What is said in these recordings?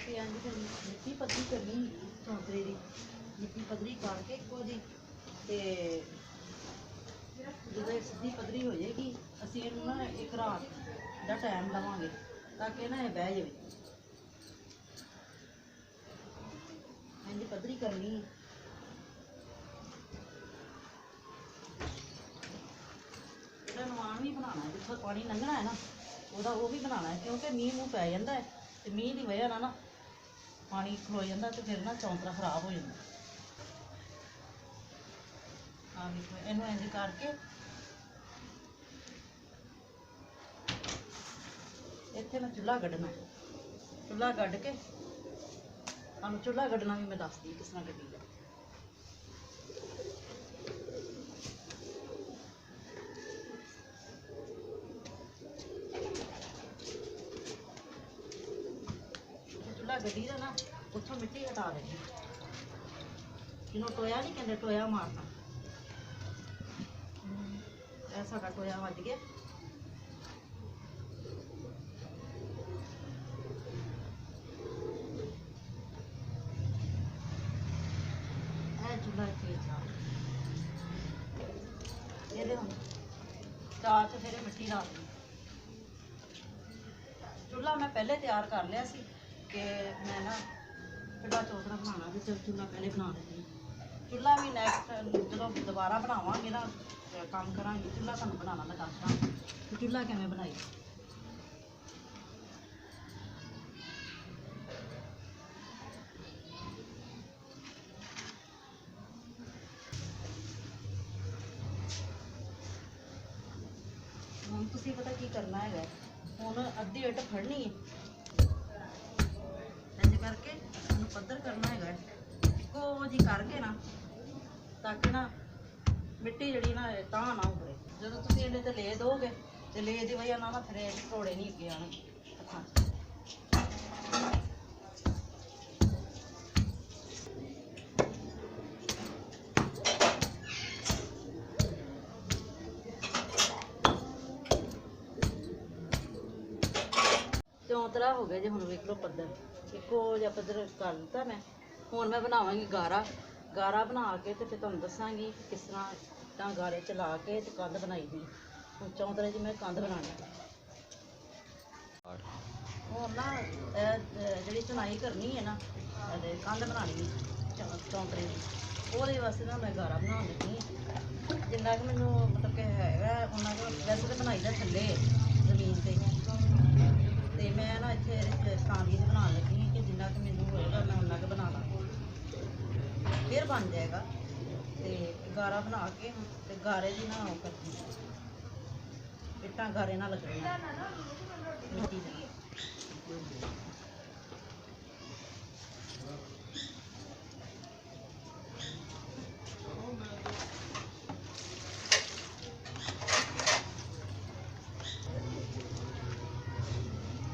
के इंज फिर मिट्टी पतली करनी चौंतरे की मिट्टी पतली करके इक्को जी ते जो सीधी पतली हो जाएगी असी इनू ना एक रात का टाइम लवांगे ताकि ना बह जाए। इंज पतली करनी नवान भी बनाना है जिथों पानी लंघना है ना वो भी बनाना है क्योंकि मीह मूँह पै जाता है तो मीह की वजह ना पानी खलो जाता तो फिर ना चौंतरा खराब हो जाता। हाँ देखो इनू इंज करके इत्थे मैं चूल्हा कढ़ना चूल्हा कढ़ के हम चूल्हा कढ़ना भी मैं दसदी किस तरह कढ़ी दा। चूल्हा गड्डी का ना उतों मिट्टी हटा देनी जिन्हों टोया नहीं कहते टोया मारना ऐसा का टोया वज गया चूल्हा ये हम चार च फिर मिट्टी ला दी। चूल्हा मैं पहले तैयार कर लिया सी कि मैं ना चूल्हा चौथरा बनाना तो चल चूल्हा पहले बना देती। चूल्हा भी नैक्सट जो दोबारा बनावांगे ना काम करांगे चूल्हा तुहानूं बनाना मैं दस दा चूल्हा किवें बनाई। ਹੁਣ ਤੁਸੀਂ पता की करना है ਹੁਣ अद्धी ਇੱਟ फड़नी है इंज करके ਇਹਨੂੰ पद्धर करना है ਇੱਕੋ जी करके ना ताकि ना मिट्टी जड़ी ना तां ना उभरे ਜਦੋਂ ਤੁਸੀਂ ਇਹਦੇ ਤੇ ले दोगे तो ले की वजह ना फिर ढोड़े नहीं अगे आने हत्थां चौंतरा हो गया जी। हुण वेख लो पद्धर इक्को जिहा पद्धर कर दिता मैं। हुण मैं बनावांगी गारा गारा बना के तो फिर तुहानूं दसांगी किस तरह इट्टां गारे च ला के ते कंध बनाई दी। हुण चौंतरे च मैं कंध बनानी हुण ना जिहड़ी चुनाई करनी है ना कंध बनानी चौंतरे की ਉਹਦੇ वास्ते ना मैं गारा बनाउण लगी हां जिन्ना कि मैनूं मतलब कि हैगा उन्ना कुछ वैसे तो बनाई दा थल्ले जमीन ते ते मैं ना इत्थे स्टांडी च बनाउण लगी कि जिन्ना कि मैनूं होएगा मैं उन्ना क बना लां फिर बन जाएगा। ते गारा बना के ते गारे दी ना ओह करनी इट्टां गारे नाल लगणियां मिट्टी दे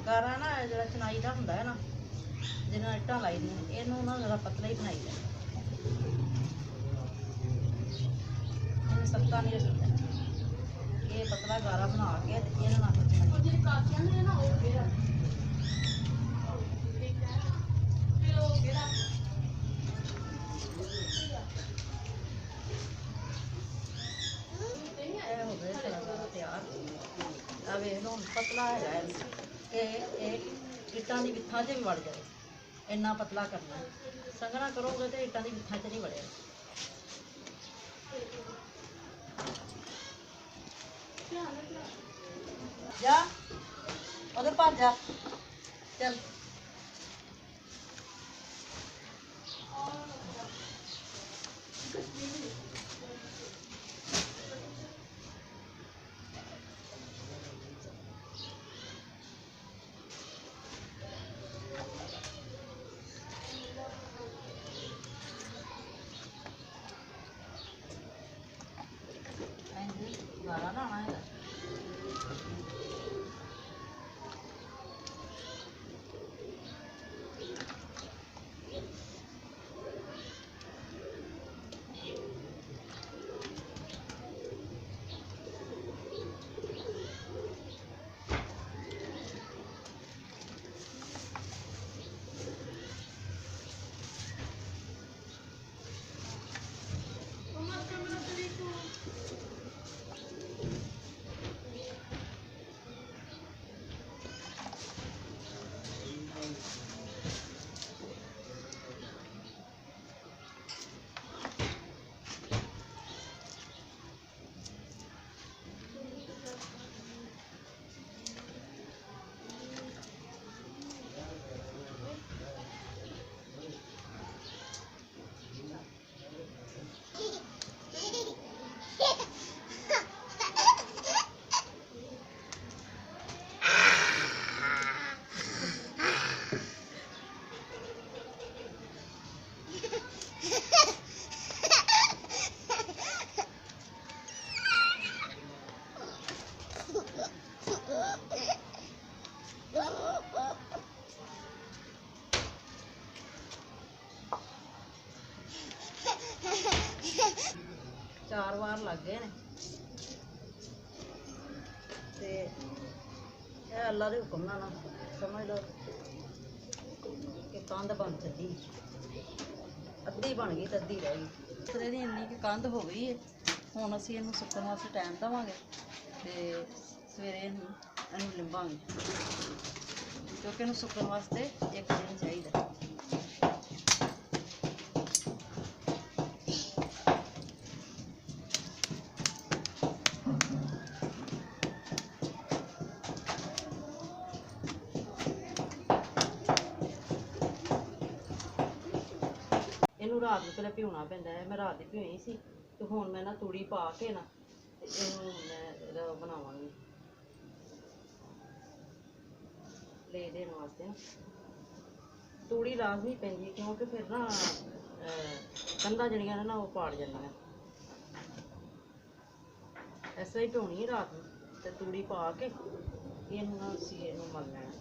गारा ना जिहड़ा चनाई दा हुंदा है ना जिन्ना इट्टां लाई दियां इहनूं ना जरा पतला ही बनाई दा इहनूं सख्ता नहीं रखीदा ये पतला गारा बना के ते इहनूं ना हो गए सारा तैयार आ वेख लो पतला है इट्टां दी बित्थां च भी वड़ जाए इन्ना पतला करना संघना करोगे तो इट्टां दी बित्थां च नहीं वड़ेगा। जा उधर भज जा चल गारा लाना है ਗਏ ਨੇ ਤੇ ਇਹ ਅੱਲਾ ਦੇ ਹੁਕਮ ਨਾਲ ਨਾ ਸਮਝ ਲਓ ਕਿ ਕੰਧ ਬਣ ਚੱਲੀ, ਅੱਧੀ ਬਣ ਗਈ ਤੇ ਅੱਧੀ ਰਹਿ ਗਈ। ਇਸ ਦੀ ਇੰਨੀ ਕਿ ਕੰਧ ਹੋ ਗਈ ਹੈ। ਹੁਣ ਅਸੀਂ ਇਹਨੂੰ ਸੁੱਕਣ ਵਾਸਤੇ ਟਾਈਮ ਦੇਵਾਂਗੇ ਤੇ ਸਵੇਰੇ ਇਹਨੂੰ ਲਿੰਬਾਂਗੇ, ਕਿਉਂਕਿ ਇਹਨੂੰ ਸੁੱਕਣ ਵਾਸਤੇ 1 ਦਿਨ ਚਾਹੀਦਾ। ਇਹਨੂੰ ਰਾਤ ਨੂੰ ਪਹਿਲਾਂ ਭਿਉਣਾ ਪੈਂਦਾ ਹੈ। ਮੈਂ ਰਾਤ ਦੀ ਭਿਉਈ ਸੀ ਤੇ ਹੁਣ ਮੈਂ ਨਾ ਤੂੜੀ ਪਾ ਕੇ ਨਾ ਤੇ ਇਹਨੂੰ ਮੈਂ ਇਹਦਾ ਬਣਾਵਾਂਗੀ ਲੈ ਦੇਣ ਵਾਸਤੇ ਨਾ। ਤੂੜੀ ਲਾਜ਼ਮੀ ਪੈਂਦੀ ਹੈ ਕਿਉਂਕਿ ਫਿਰ ਨਾ ਕੰਧਾਂ ਜਿਹੜੀਆਂ ਨੇ ਨਾ ਉਹ ਪਾੜ ਜਾਂਦੀਆਂ। ਇਸ ਤਰ੍ਹਾਂ ਹੀ ਭਿਉਣੀ ਹੈ ਰਾਤ ਨੂੰ ਤੇ ਤੂੜੀ ਪਾ ਕੇ ਇਹਨੂੰ ਨਾ ਅਸੀਂ ਇਹਨੂੰ ਮਲ ਲੈਣਾ।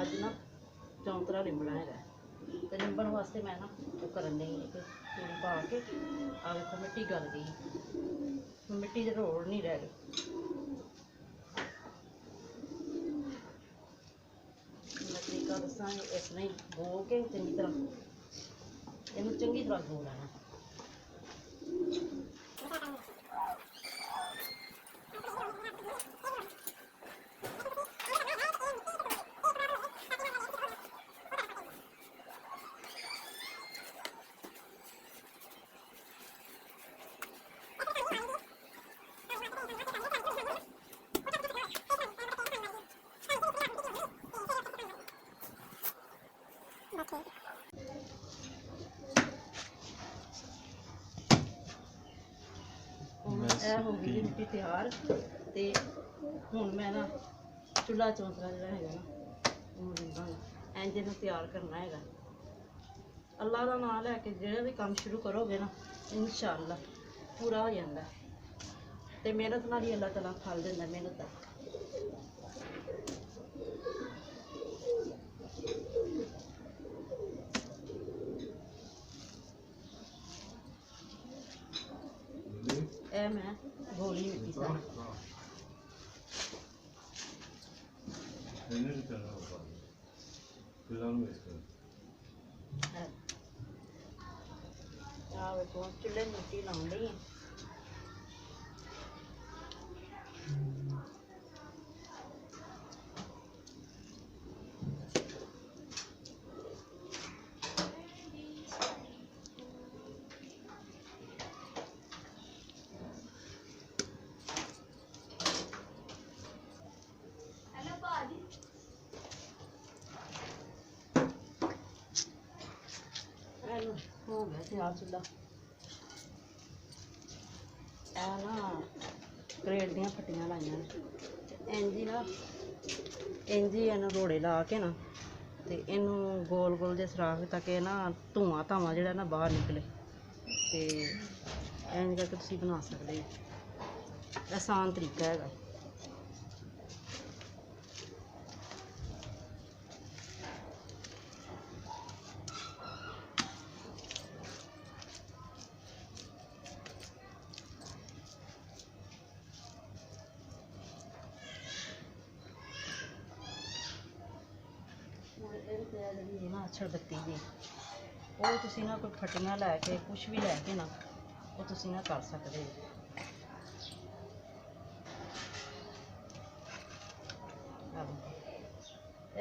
ਅੱਜ ਨਾ ਚੌਂਤਰਾ ਲਿੰਬਣਾ ਹੈਗਾ ਤੇ ਲਿੰਬਣ ਵਾਸਤੇ ਮੈਂ ਨਾ ਉਹ ਕਰਨ ਲਈ ਕਿ ਤੂੜੀ ਪਾ ਕੇ ਆ ਵੇਖੋ ਮਿੱਟੀ ਗਲ ਗਈ, ਮਿੱਟੀ ਦੇ ਰੋੜ ਨਹੀਂ ਰਹਿ ਗਏ। ਮੈਂ ਤਰੀਕਾ ਦੱਸਾਂਗੀ ਇਸ ਤਰ੍ਹਾਂ ਹੀ ਗੋ ਕੇ ਚੰਗੀ ਤਰ੍ਹਾਂ ਇਹਨੂੰ ਚੰਗੀ ਤਰ੍ਹਾਂ ਗੋ ਲੈਣਾ। ਇਹ ਹੋ ਗਈ ਮਿੱਟੀ ਤਿਆਰ ਤੇ ਹੁਣ ਮੈਂ ਨਾ ਚੁੱਲ੍ਹਾ ਚੌਂਤਰਾ ਜਿਹੜਾ ਹੈਗਾ ਨਾ ਉਹ ਲਿੰਬਾਂਗਾ। ਇੰਝ ਨੂੰ ਤਿਆਰ ਕਰਨਾ ਹੈਗਾ। ਅੱਲਾ ਦਾ ਨਾਮ ਲੈ ਕੇ ਜਿਹੜਾ ਵੀ ਕੰਮ ਸ਼ੁਰੂ ਕਰੋਗੇ ਨਾ ਇਨਸ਼ਾਅੱਲਾ ਪੂਰਾ ਹੋ ਜਾਂਦਾ ਤੇ ਮਿਹਨਤ ਨਾਲ ਹੀ ਅੱਲਾ ਤਾਲਾ ਫਲ ਦਿੰਦਾ ਮਿਹਨਤ ਦਾ। ਇਹ ਮੈਂ ਗੋਲੀ ਮਿੱਟੀ ਸਾਰੀ ਆ ਵੇਖੋ ਚੁੱਲ੍ਹੇ ਮਿੱਟੀ ਲਾਉਣ ਲਈ ਹੋ ਗਿਆ ਤਿਆਰ ਚੁੱਲ੍ਹਾ। ਇਹ ਨਾ ਕਰੇਟ ਦੀਆਂ ਫੱਟੀਆਂ ਲਾਈਆਂ ਨੇ ਇੰਝ ਹੀ ਇਹਨੂੰ ਰੋੜੇ ਲਾ ਕੇ ਨਾ ਤੇ ਇਹਨੂੰ ਗੋਲ ਗੋਲ ਜਿਹੇ ਸੁਰਾਖ ਤਾਂ ਕਿ ਨਾ ਧੂੰਆਂ ਧਾਵਾਂ ਜਿਹੜਾ ਨਾ ਬਾਹਰ ਨਿਕਲੇ ਤੇ ਇੰਝ ਕਰਕੇ ਤੁਸੀਂ ਬਣਾ ਸਕਦੇ ਹੋ। ਆਸਾਨ ਤਰੀਕਾ ਹੈਗਾ। ਜਿਹੜੀ ਨਾ ਅਛੜਬੱਤੀ ਜੀ ਉਹ ਤੁਸੀਂ ਨਾ ਕੋਈ ਫਟੀਆਂ ਲੈ ਕੇ ਕੁਛ ਵੀ ਲੈ ਕੇ ਨਾ ਉਹ ਤੁਸੀਂ ਨਾ ਕਰ ਸਕਦੇ ਹੋ।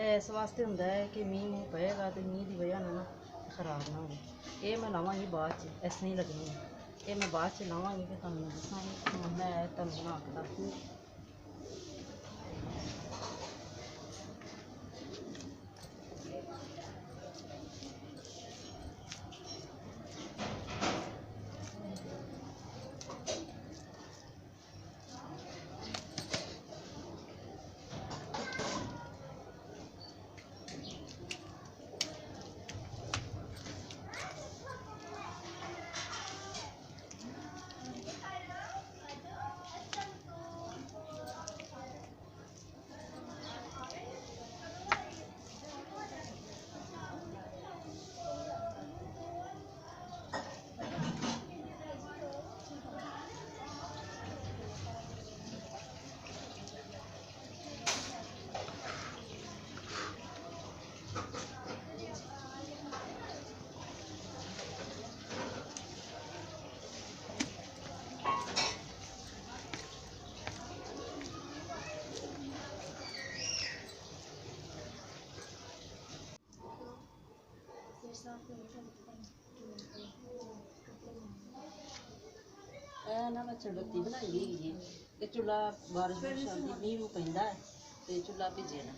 ਇਸ ਵਾਸਤੇ ਹੁੰਦਾ ਹੈ ਕਿ ਮੀਂਹ ਪਏਗਾ ਤੇ ਮੀਂਹ ਦੀ ਵਜ੍ਹਾ ਨਾਲ ਨਾ ਖਰਾਬ ਨਾ ਹੋਵੇ। ਇਹ ਮੈਂ ਲਾਵਾਂਗੀ ਬਾਅਦ 'ਚ, ਇਸ ਨਹੀਂ ਲੱਗਣੀ ਇਹ ਮੈਂ ਬਾਅਦ 'ਚ ਲਾਵਾਂਗੀ ਕਿ ਤੁਹਾਨੂੰ ਦੱਸਾਂਗੀ। ਮੈਂ ਤੁਹਾਨੂੰ ਬਣਾ ਕੇ ਦੱਸੂੰ। ਨਾ ਮੈਂ ਚੜੱਤੀ ਬਣਾਈ ਹੈਗੀ ਜੀ ਤੇ ਚੁੱਲ੍ਹਾ ਬਾਰਿਸ਼ ਵਿੱਚ ਆਉਂਦੀ ਮੀਂਹ ਨੂੰ ਪੈਂਦਾ ਹੈ ਤੇ ਚੁੱਲ੍ਹਾ ਭਿੱਜੇ ਨਾ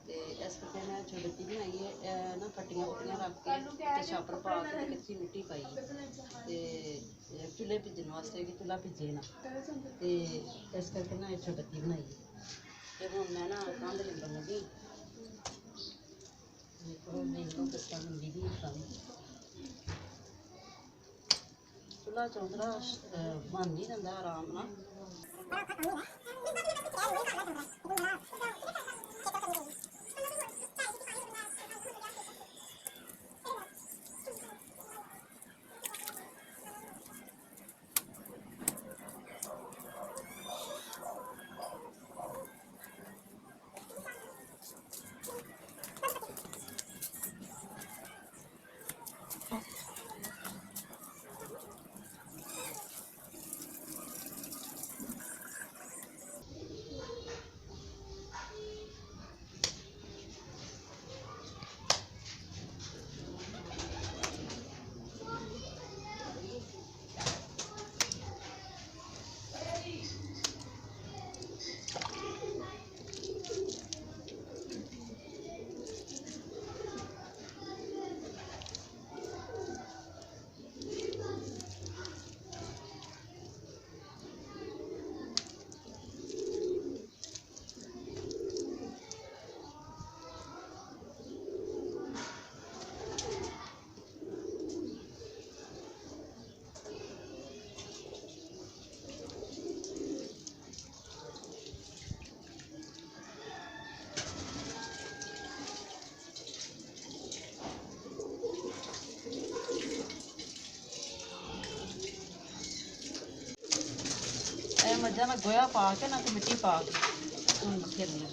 ਤੇ ਇਸ ਕਰਕੇ ਮੈਂ ਚੜੱਤੀ ਬਣਾਈ ਹੈ। ਇਹ ਨਾ ਫੱਟੀਆਂ ਫੁੱਟੀਆਂ ਰੱਖ ਕੇ ਤੇ ਛਾਪਰ ਪਾ ਕੇ ਤੇ ਕੱਚੀ ਮਿੱਟੀ ਪਾਈ ਤੇ ਚੁੱਲ੍ਹੇ ਭਿੱਜਣ ਵਾਸਤੇ ਕਿ ਚੁੱਲ੍ਹਾ ਭਿੱਜੇ ਨਾ ਤੇ ਇਸ ਕਰਕੇ ਨਾ ਇਹ ਚੜੱਤੀ ਬਣਾਈ ਹੈ। ਤੇ ਹੁਣ ਮੈਂ ਨਾ ਕੰਧ ਲਿਪਣ ਲੱਗੀ ਦੇਖੋ ਮੈਨੂੰ ਕਿਸ ਤਰ੍ਹਾਂ ਹੁੰਦੀ ਦੀ ਕੰਮ ਚੁੱਲ੍ਹਾ ਚੌਂਤਰਾ ਬਣ ਨਹੀਂ ਜਾਂਦਾ ਆਰਾਮ ਨਾਲ। ਇਹ ਮੱਝਾਂ ਦਾ ਗੋਹਾ ਪਾ ਕੇ ਨਾ ਤੇ ਮਿੱਟੀ ਪਾ ਕੇ ਹੁਣ ਫੇਰਨੀ ਆ।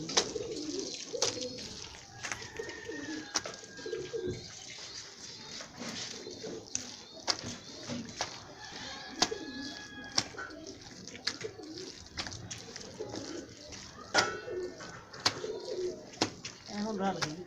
ਇਹ ਹੁਣ ਰਲ ਗਈ।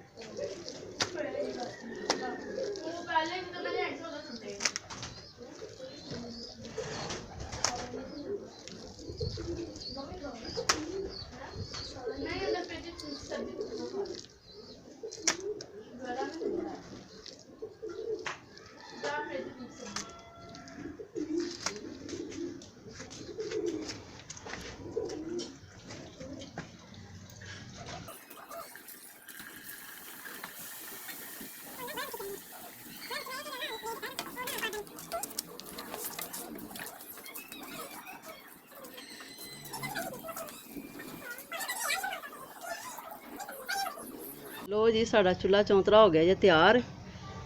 ਲੋ ਜੀ ਸਾਡਾ ਚੁੱਲ੍ਹਾ ਚੌਂਤਰਾ ਹੋ ਗਿਆ ਜੇ ਤਿਆਰ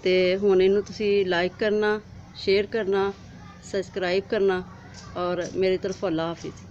ਤੇ ਹੁਣ ਇਹਨੂੰ ਤੁਸੀਂ ਲਾਈਕ ਕਰਨਾ, ਸ਼ੇਅਰ ਕਰਨਾ, ਸਬਸਕ੍ਰਾਈਬ ਕਰਨਾ ਔਰ ਮੇਰੀ ਤਰਫ ਅੱਲਾ ਹਾਫਿਜ਼।